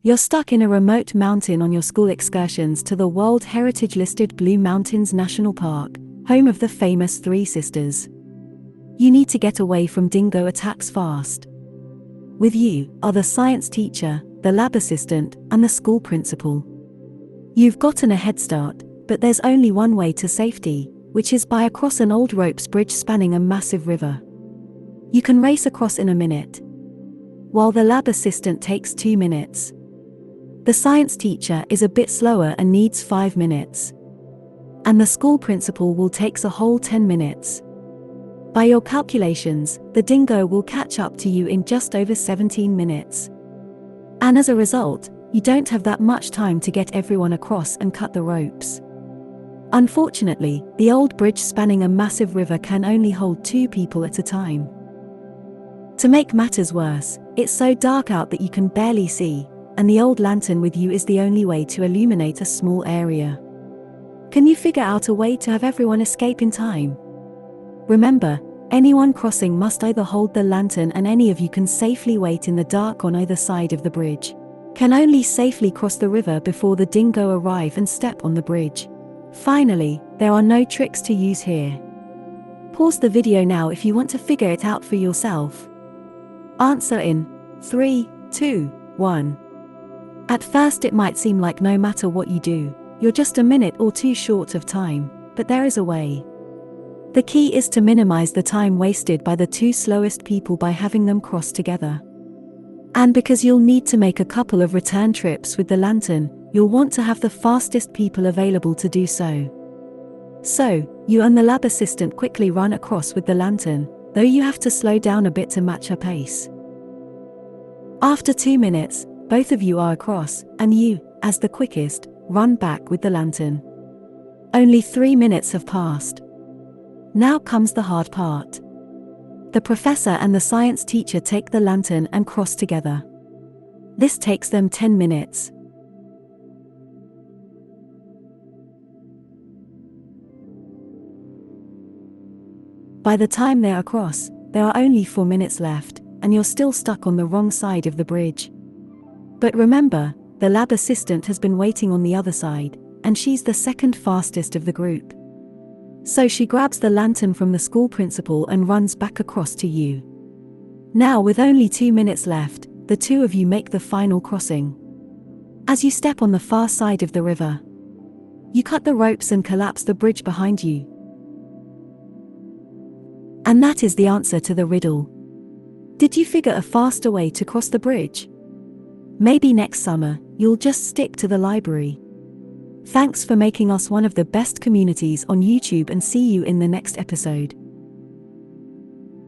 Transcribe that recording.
You're stuck in a remote mountain on your school excursions to the World Heritage-listed Blue Mountains National Park, home of the famous Three Sisters. You need to get away from dingo attacks fast. With you are the science teacher, the lab assistant, and the school principal. You've gotten a head start, but there's only one way to safety, which is by across an old ropes bridge spanning a massive river. You can race across in a minute, while the lab assistant takes 2 minutes. The science teacher is a bit slower and needs 5 minutes. And the school principal will take a whole 10 minutes. By your calculations, the dingo will catch up to you in just over 17 minutes. And as a result, you don't have that much time to get everyone across and cut the ropes. Unfortunately, the old bridge spanning a massive river can only hold 2 people at a time. To make matters worse, it's so dark out that you can barely see, and the old lantern with you is the only way to illuminate a small area. Can you figure out a way to have everyone escape in time? Remember, anyone crossing must either hold the lantern, and any of you can safely wait in the dark on either side of the bridge. Can only safely cross the river before the dingo arrive and step on the bridge. Finally, there are no tricks to use here. Pause the video now if you want to figure it out for yourself. Answer in 3, 2, 1. At first it might seem like no matter what you do, you're just a minute or 2 short of time, but there is a way. The key is to minimize the time wasted by the 2 slowest people by having them cross together. And because you'll need to make a couple of return trips with the lantern, you'll want to have the fastest people available to do so. So, you and the lab assistant quickly run across with the lantern, though you have to slow down a bit to match her pace. After 2 minutes, both of you are across, and you, as the quickest, run back with the lantern. Only 3 minutes have passed. Now comes the hard part. The professor and the science teacher take the lantern and cross together. This takes them 10 minutes. By the time they're across, there are only 4 minutes left, and you're still stuck on the wrong side of the bridge. But remember, the lab assistant has been waiting on the other side, and she's the second fastest of the group. So she grabs the lantern from the school principal and runs back across to you. Now, with only 2 minutes left, the 2 of you make the final crossing. As you step on the far side of the river, you cut the ropes and collapse the bridge behind you. And that is the answer to the riddle. Did you figure a faster way to cross the bridge? Maybe next summer, you'll just stick to the library. Thanks for making us one of the best communities on YouTube, and see you in the next episode.